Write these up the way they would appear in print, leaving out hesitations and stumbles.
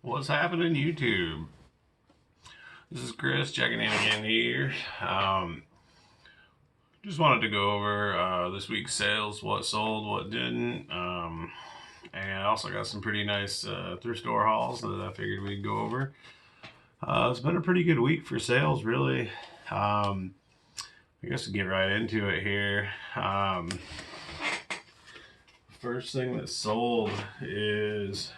What's happening, YouTube? This is Chris checking in again here. Just wanted to go over this week's sales, what sold, what didn't, and I also got some pretty nice thrift store hauls that I figured we'd go over. It's been a pretty good week for sales, really. I guess to get right into it here. First thing that sold is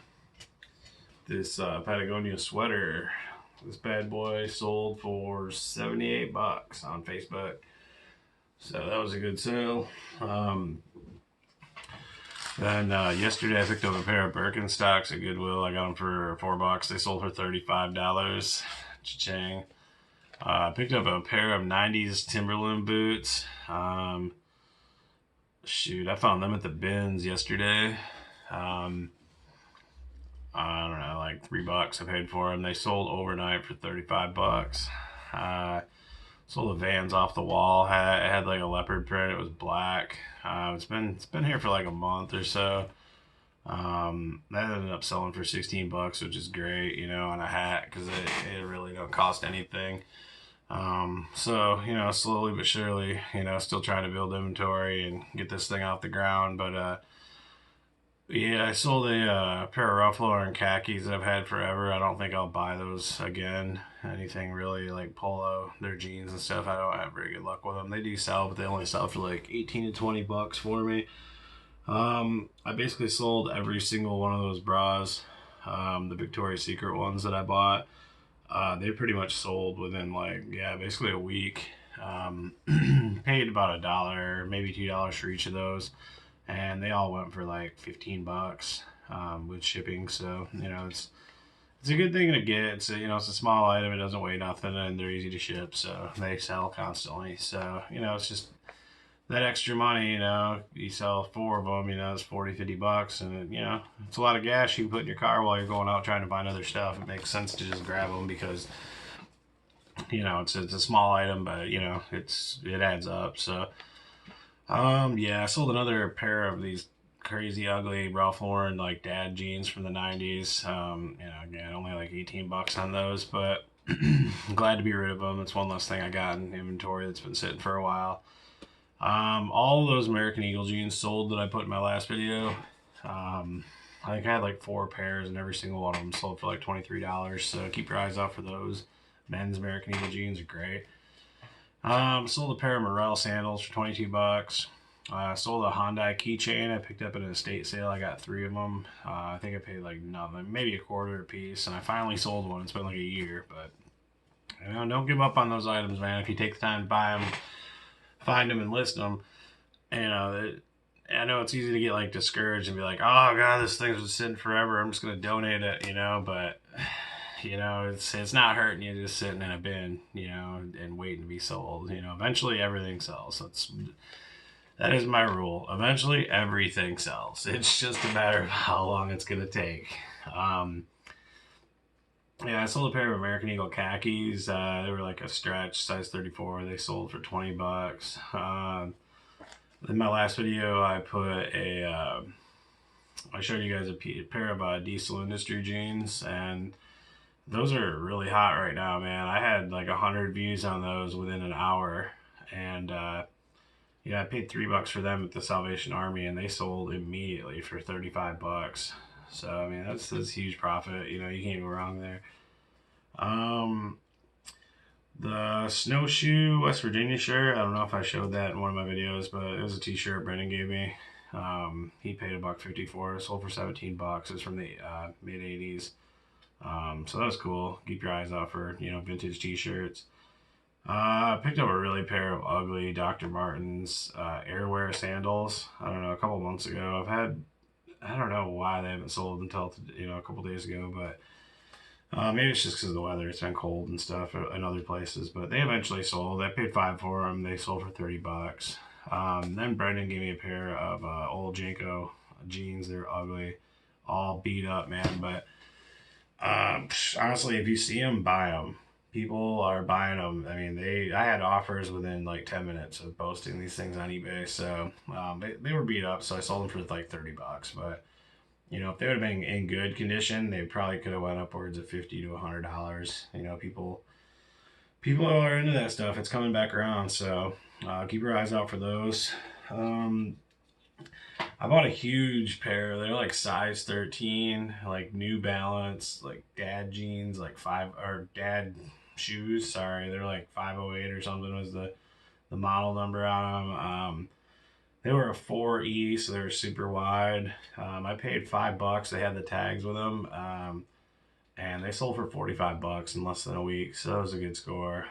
this Patagonia sweater. This bad boy sold for 78 bucks on Facebook. So that was a good sale. Then yesterday I picked up a pair of Birkenstocks at Goodwill. I got them for $4. They sold for $35. Cha-ching. I picked up a pair of 90s Timberland boots. Shoot, I found them at the bins yesterday. I don't know, like $3 I paid for them. They sold overnight for 35 bucks. Sold the Vans off the wall. It had like a leopard print. It was black. It's been here for like a month or so. That ended up selling for 16 bucks, which is great, on a hat because it really don't cost anything. So slowly but surely, still trying to build inventory and get this thing off the ground, but yeah, I sold a pair of Ralph Lauren khakis that I've had forever. I don't think I'll buy those again. Anything really like polo, their jeans and stuff. I don't have very good luck with them. They do sell, but they only sell for like 18 to 20 bucks for me. I basically sold every single one of those bras, the Victoria's Secret ones that I bought. They pretty much sold within basically a week. Paid about $1, maybe $2 for each of those, and they all went for like 15 bucks with shipping. So it's a good thing to get. It's a small item. It doesn't weigh nothing, and they're easy to ship. So they sell constantly. So it's just that extra money. You sell four of them. It's 40, 50 bucks, and it's a lot of gas you can put in your car while you're going out trying to find other stuff. It makes sense to just grab them because it's a small item, but it adds up. So. Yeah, I sold another pair of these crazy ugly Ralph Lauren like dad jeans from the 90s. Again, only like 18 bucks on those, but I'm glad to be rid of them. It's one less thing I got in inventory that's been sitting for a while. All of those American Eagle jeans sold that I put in my last video. I think I had like 4 pairs, and every single one of them sold for like $23. So keep your eyes out for those. Men's American Eagle jeans are great. Sold a pair of Morel sandals for 22 bucks. Sold a Hyundai keychain I picked up at an estate sale. I got 3 of them. I think I paid like nothing, maybe a quarter a piece, and I finally sold one. It's been like a year, but don't give up on those items, man. If you take the time to buy them, find them, and list them, I know it's easy to get like discouraged and be like, oh god, this thing's been sitting forever. I'm just gonna donate it, but it's not hurting you just sitting in a bin, and waiting to be sold. Eventually everything sells. That is my rule. Eventually everything sells. It's just a matter of how long it's gonna take. Yeah, I sold a pair of American Eagle khakis. They were like a stretch, size 34. They sold for 20 bucks. In my last video, I showed you guys a pair of Diesel Industry jeans, and those are really hot right now, man. I had like 100 views on those within an hour, and I paid $3 for them at the Salvation Army, and they sold immediately for 35 bucks. So I mean, that's huge profit. You can't go wrong there. The snowshoe West Virginia shirt. I don't know if I showed that in one of my videos, but it was a T-shirt Brendan gave me. He paid $1.50 for it. Sold for 17 bucks. It's from the mid '80s. So that was cool. Keep your eyes out for vintage T-shirts. I picked up a really pair of ugly Dr. Martens Airwear sandals. I don't know, a couple months ago. I don't know why they haven't sold until a couple days ago, but maybe it's just because of the weather. It's been cold and stuff in other places, but they eventually sold. I paid $5 for them. They sold for 30 bucks. Then Brendan gave me a pair of old Janko jeans. They're ugly, all beat up, man. But honestly, if you see them, buy them. People are buying them. I mean, I had offers within like 10 minutes of posting these things on eBay. So they were beat up, so I sold them for like 30 bucks. But You know, if they would have been in good condition, they probably could have went upwards of $50 to $100. You know, people are into that stuff. It's coming back around, so keep your eyes out for those. Um, I bought a huge pair. They're like size 13, like New Balance, like dad jeans, like dad shoes. Sorry, they're like 508 or something was the model number on them. They were a 4E, so they were super wide. I paid $5. They had the tags with them, and they sold for $45 in less than a week. So that was a good score.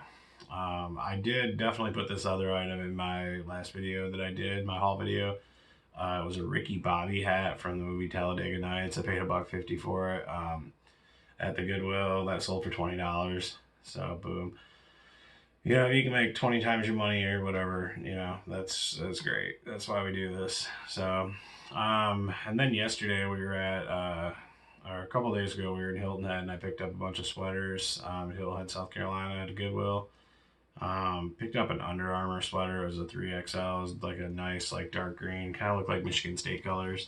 I did definitely put this other item in my last video that I did, my haul video. It was a Ricky Bobby hat from the movie Talladega Nights. I paid $1.50 for it at the Goodwill. That sold for $20. So boom. You know, if you can make 20 times your money or whatever, you know, that's great. That's why we do this. So, and then yesterday we were at, or a couple days ago, we were in Hilton Head and I picked up a bunch of sweaters in Hilton Head, South Carolina at a Goodwill. Picked up an Under Armour sweater. It was a 3XL. It was like a nice, like dark green, kind of looked like Michigan State colors.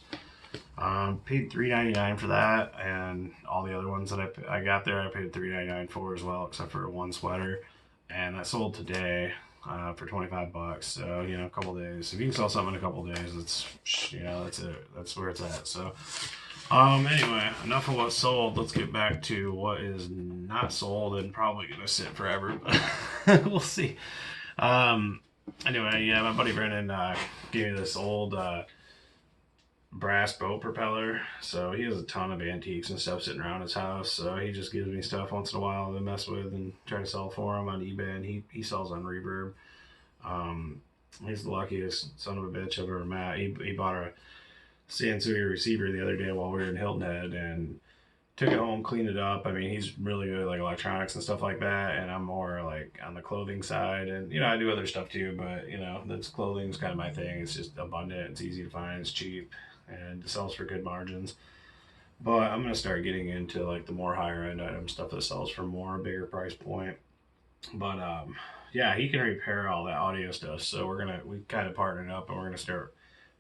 Paid $3.99 for that, and all the other ones that I got there, I paid $3.99 for as well, except for one sweater, and that sold today for $25. So you know, a couple days. If you can sell something in a couple days, it's you know that's it. That's where it's at. So. Anyway, enough of what's sold. Let's get back to what is not sold and probably gonna sit forever. But we'll see. Um, anyway, yeah, my buddy Brennan gave me this old brass boat propeller. So he has a ton of antiques and stuff sitting around his house. So he just gives me stuff once in a while to mess with and try to sell for him on eBay. And he sells on Reverb. He's the luckiest son of a bitch I've ever met. He bought a Sansui receiver the other day while we were in Hilton Head and took it home, cleaned it up. I mean, he's really good at like electronics and stuff like that, and I'm more like on the clothing side, and you know, I do other stuff too, but you know, that's clothing's kind of my thing. It's just abundant, it's easy to find, it's cheap, and it sells for good margins. But I'm gonna start getting into like the more higher end item stuff that sells for more bigger price point. But yeah, he can repair all that audio stuff, so we kind of partnered up and we're gonna start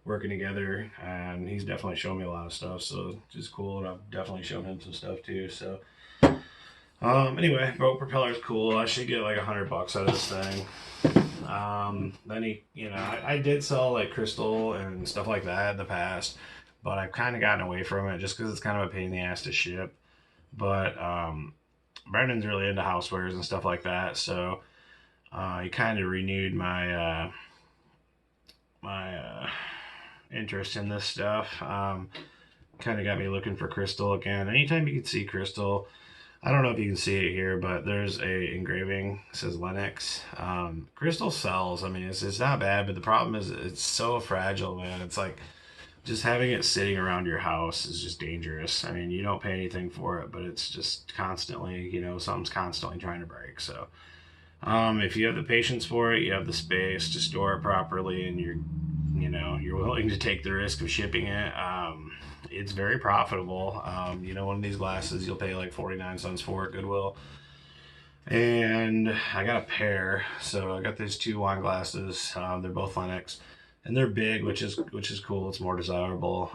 working together, and he's definitely shown me a lot of stuff, so just cool, and I've definitely shown him some stuff too. So anyway, boat propeller is cool. I should get like $100 out of this thing. Then you know, I did sell like crystal and stuff like that in the past, but I've kind of gotten away from it just because it's kind of a pain in the ass to ship. But Brendan's really into housewares and stuff like that, so he kind of renewed my interest in this stuff. Kind of got me looking for crystal again. Anytime you can see crystal, I don't know if you can see it here, but there's a engraving. It says Lennox. Crystal sells. I mean, it's not bad, but the problem is it's so fragile, man. It's like just having it sitting around your house is just dangerous. I mean, you don't pay anything for it, but it's just constantly, you know, something's constantly trying to break. So if you have the patience for it, you have the space to store it properly, and you're willing to take the risk of shipping it, it's very profitable. You know, one of these glasses you'll pay like 49 cents for at Goodwill, and I got a pair. So I got these two wine glasses. They're both Lennox, and they're big, which is cool. It's more desirable.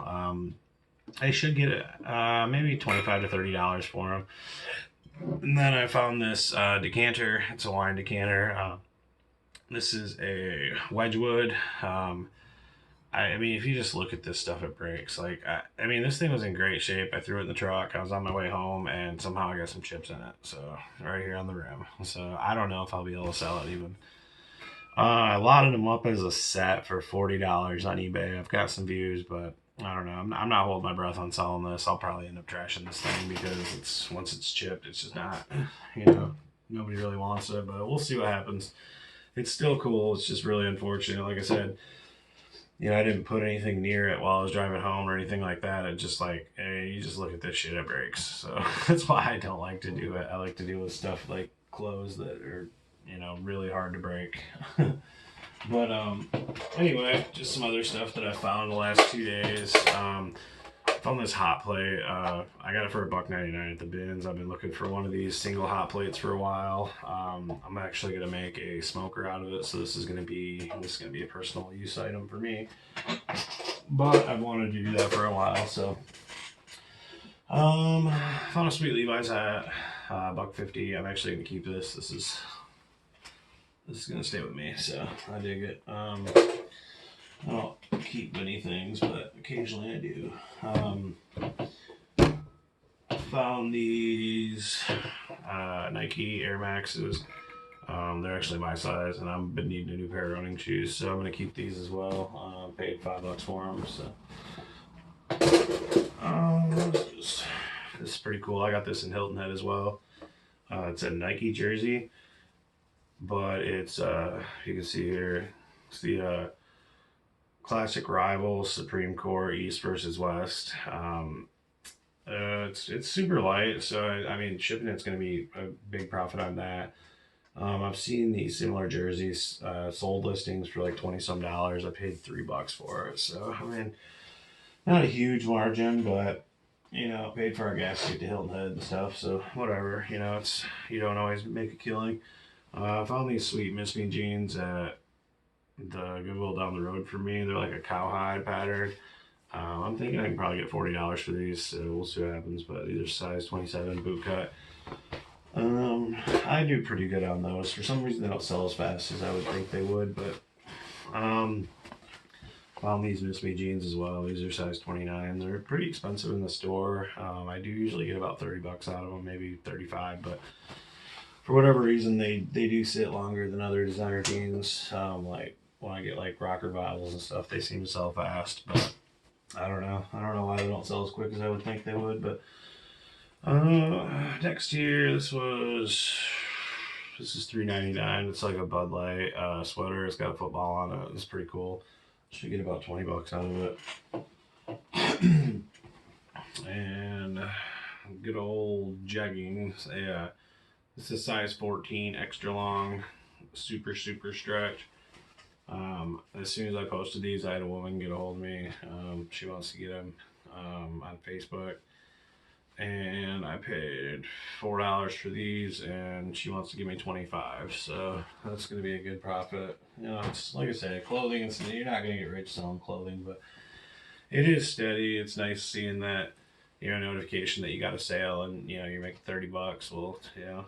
I should get it maybe $25 to $30 for them. And then I found this decanter. It's a wine decanter. This is a Wedgwood. I mean, if you just look at this stuff, it breaks. Like, I mean, this thing was in great shape. I threw it in the truck. I was on my way home, and somehow I got some chips in it. So, right here on the rim. So, I don't know if I'll be able to sell it even. I lotted them up as a set for $40 on eBay. I've got some views, but I don't know. I'm not holding my breath on selling this. I'll probably end up trashing this thing because once it's chipped, it's just not, you know, nobody really wants it. But we'll see what happens. It's still cool. It's just really unfortunate. Like I said, you know, I didn't put anything near it while I was driving home or anything like that. It just like, hey, you just look at this shit, it breaks. So that's why I don't like to do it. I like to deal with stuff like clothes that are, you know, really hard to break. But anyway, just some other stuff that I found the last 2 days. Found this hot plate. I got it for $1.99 at the bins. I've been looking for one of these single hot plates for a while. I'm actually gonna make a smoker out of it, so this is gonna be a personal use item for me. But I've wanted to do that for a while, so Found a sweet Levi's hat, $1.50. I'm actually gonna keep this. This is gonna stay with me, so I dig it. I don't keep many things, but occasionally I do. Found these Nike Air Maxes. They're actually my size, and I've been needing a new pair of running shoes, so I'm gonna keep these as well. Paid $5 for them, so. This is pretty cool. I got this in Hilton Head as well. It's a Nike jersey, but it's you can see here, it's the classic rivals Supreme Court East versus West. It's super light, so I mean shipping it's going to be a big profit on that. I've seen these similar jerseys sold listings for like 20 some dollars. I paid $3 for it, so I mean not a huge margin, but you know paid for our gas to get to Hilton Head and stuff. So whatever, you know it's you don't always make a killing. I found these sweet Miss Me jeans at the Goodwill down the road from me. They're like a cowhide pattern. I'm thinking I can probably get $40 for these, so we'll see what happens. But these are size 27 boot cut. I do pretty good on those. For some reason, they don't sell as fast as I would think they would. But found these Miss Me jeans as well. These are size 29. They're pretty expensive in the store. I do usually get about $30 out of them, maybe 35. But for whatever reason, they do sit longer than other designer jeans. Like when I get like rocker bottles and stuff, they seem to sell fast. But I don't know why they don't sell as quick as I would think they would. But next year, this is $3.99. It's like a Bud Light sweater. It's got a football on it. It's pretty cool. Should get about $20 out of it. And good old jeggings. Yeah, this is size 14, extra long, super stretch. As soon as I posted these, I had a woman get a hold of me. She wants to get them on Facebook, and I paid $4 for these, and she wants to give me 25. So that's going to be a good profit. You know, it's like I said, clothing. You're not going to get rich selling clothing, but it is steady. It's nice seeing that notification that you got a sale and you're making $30. Well,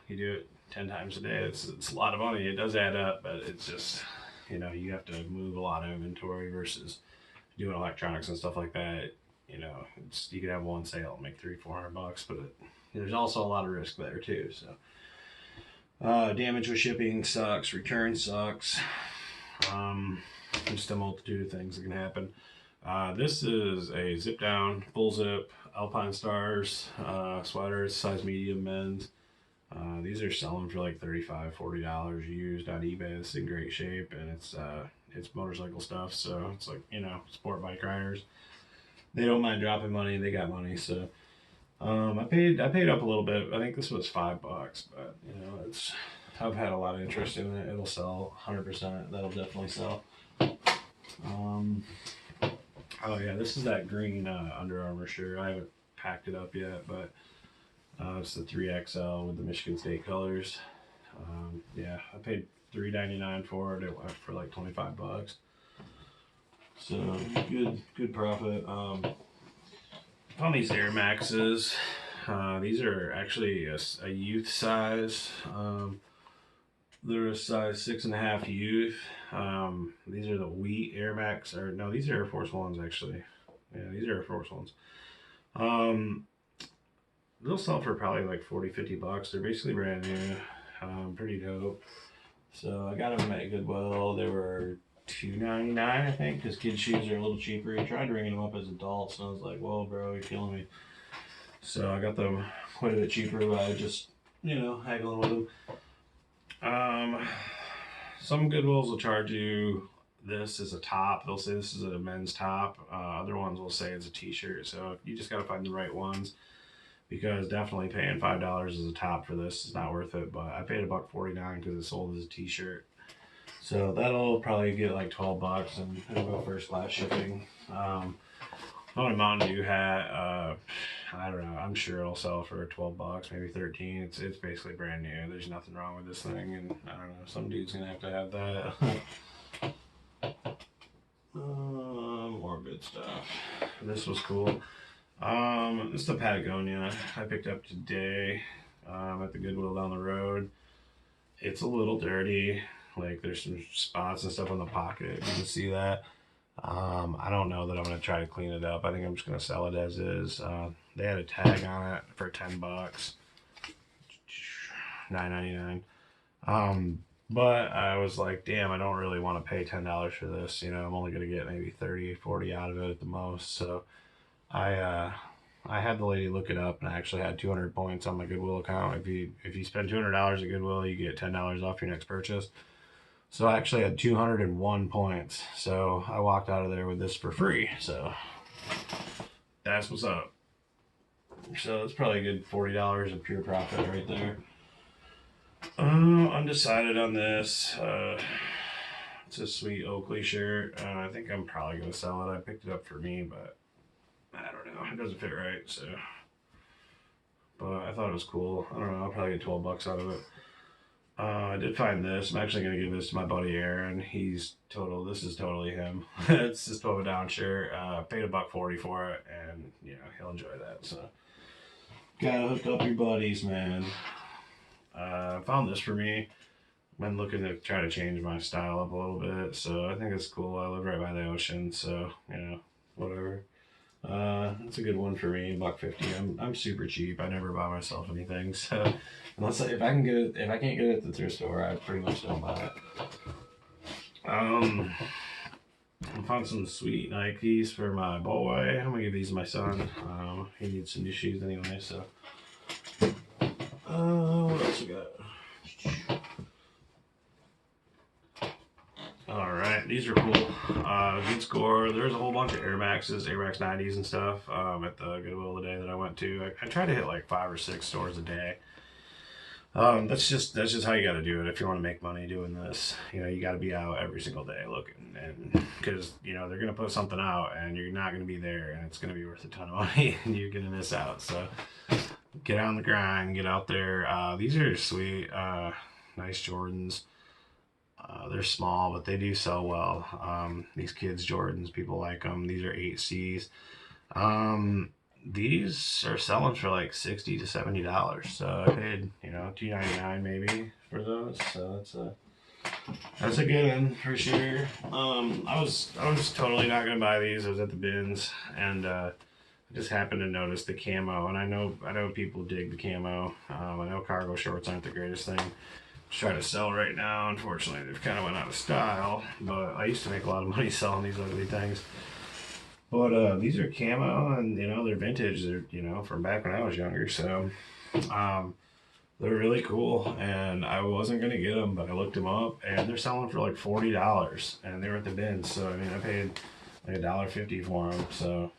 you do it 10 times a day. It's a lot of money. It does add up, but it's just you have to move a lot of inventory versus doing electronics and stuff like that. You could have one sale and make $300-400, but there's also a lot of risk there too. So damage with shipping sucks, return sucks. Just a multitude of things that can happen. This is a zip down, full zip, Alpine Stars sweaters, size medium men's. These are selling for like $35-40 used on eBay. It's in great shape, and it's motorcycle stuff, so it's like sport bike riders. They don't mind dropping money. They got money, so I paid up a little bit. I think this was $5, but I've had a lot of interest in it. It'll sell 100%. That'll definitely sell. Oh yeah, this is that green Under Armour shirt. I haven't packed it up yet, but it's the 3XL with the Michigan State colors. Yeah, I paid $3.99 for it. It went for like $25. So good profit. On these Air Maxes, these are actually a youth size. They're a size 6.5 youth. These are the wheat Air Max, or no, these are Air Force Ones actually. Yeah, these are Air Force Ones. They'll sell for probably like $40-50. They're basically brand new. Pretty dope. So I got them at Goodwill. They were $2.99, I think, because kids' shoes are a little cheaper. He tried ringing them up as adults, and I was like, whoa, bro, you're killing me. So I got them quite a bit cheaper by just, haggling with them. Some Goodwills will charge you this as a top. They'll say this is a men's top. Other ones will say it's a t-shirt. So you just got to find the right ones, because definitely paying $5 as a top for this is not worth it. But I paid $1.49 because it sold as a t-shirt. So that'll probably get like $12, and it'll go first class shipping. On a Mountain Dew hat, I don't know. I'm sure it'll sell for $12, maybe 13. It's basically brand new. There's nothing wrong with this thing, and I don't know. Some dude's gonna have to have that. More good stuff. This was cool. This is the Patagonia I picked up today at the Goodwill down the road. It's a little dirty. Like there's some spots and stuff on the pocket. You can see that. I don't know that I'm gonna try to clean it up. I think I'm just gonna sell it as is. They had a tag on it for $10, 9.99. But I was like, damn, I don't really want to pay $10 for this. You know, I'm only gonna get maybe 30, 40 out of it at the most. So I I had the lady look it up, and I actually had 200 points on my Goodwill account. If you spend $200 at Goodwill, you get $10 off your next purchase. So I actually had 201 points. So I walked out of there with this for free. So that's what's up. So it's probably a good $40 of pure profit right there. Undecided on this. It's a sweet Oakley shirt. I think I'm probably gonna sell it. I picked it up for me, but I don't know. It doesn't fit right. So, but I thought it was cool. I don't know. I'll probably get 12 bucks out of it. I did find this. I'm actually gonna give this to my buddy Aaron. He's total. This is totally him. It's this Pova Down shirt. Paid $1.40 for it, and you know he'll enjoy that. So, gotta hook up your buddies, man. Found this for me. Been looking to try to change my style up a little bit, so I think it's cool. I live right by the ocean, so you know, whatever. It's a good one for me. $1.50. I'm super cheap. I never buy myself anything, so unless if I can get it, if I can't get it at the thrift store, I pretty much don't buy it. I found some sweet Nikes for my boy. I'm gonna give these to my son. He needs some new shoes anyway, so. What else we got? All right, these are cool. Good score. There's a whole bunch of Air Maxes, Air Max 90s and stuff at the Goodwill today that I went to. I try to hit like 5 or 6 stores a day. That's just how you got to do it if you want to make money doing this. You know, you got to be out every single day looking, and because you know they're gonna put something out and you're not gonna be there, and it's gonna be worth a ton of money, and you're gonna miss out. So get on the grind, get out there. These are sweet, nice Jordans. They're small, but they do sell well. These kids Jordans, people like them. These are 8Cs. These are selling for like $60 to $70. So I paid, you know, $2.99 maybe for those. So that's a good one for sure. I was totally not gonna buy these. I was at the bins, and I just happened to notice the camo, and I know people dig the camo. I know cargo shorts aren't the greatest thing to try to sell right now. Unfortunately, they've kind of went out of style. But I used to make a lot of money selling these ugly things. But these are camo, and you know they're vintage. They're from back when I was younger, so um, they're really cool. And I wasn't gonna get them, but I looked them up, and they're selling for like $40, and they were at the bins. So I mean, I paid like $1.50 for them. So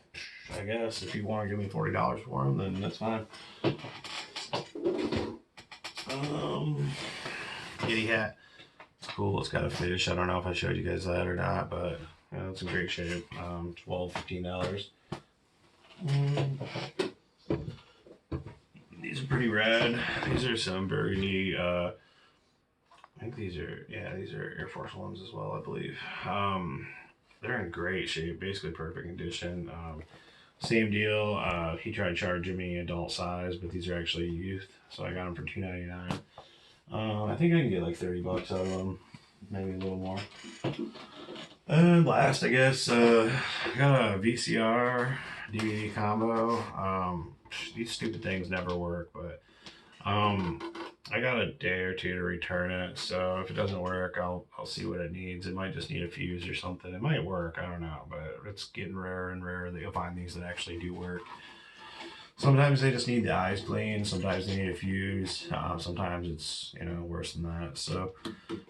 I guess if you want to give me $40 for them, then that's fine. Kitty hat. It's cool. It's got a fish. I don't know if I showed you guys that or not, but it's in great shape. $12, $15. These are pretty rad. These are some burgundy. I think these are Air Force Ones as well, I believe. They're in great shape, basically perfect condition. Same deal. He tried charging me adult size, but these are actually youth, so I got them for $2.99. I think I can get like $30 out of them, maybe a little more. And last, I guess, I got a VCR DVD combo. These stupid things never work, but I got a day or two to return it. So if it doesn't work, I'll see what it needs. It might just need a fuse or something. It might work. I don't know, but it's getting rarer and rarer that you'll find these that actually do work. Sometimes they just need the eyes cleaned. Sometimes they need a fuse. Sometimes it's worse than that. So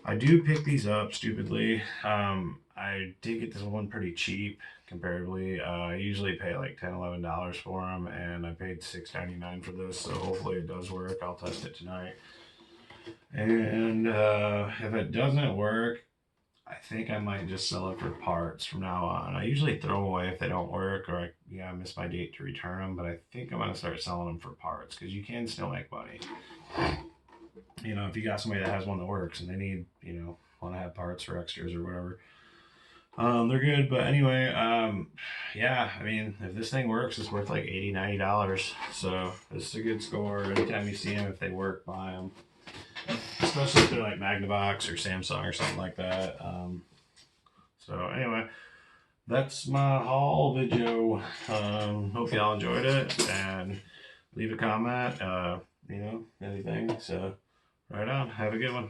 I do pick these up stupidly. I did get this one pretty cheap comparatively. I usually pay like $10, $11 for them, and I paid $6.99 for this. So hopefully it does work. I'll test it tonight. And if it doesn't work, I think I might just sell it for parts from now on. I usually throw them away if they don't work, or I miss my date to return them, but I think I'm going to start selling them for parts because you can still make money. If you got somebody that has one that works and they need, want to have parts or extras or whatever, They're good, but anyway, yeah, I mean, if this thing works, it's worth like $80, $90. So it's a good score. Anytime you see them, if they work, buy them. Especially if they're like Magnavox or Samsung or something like that. So anyway, that's my haul video. Hope y'all enjoyed it, and leave a comment, anything. So right on. Have a good one.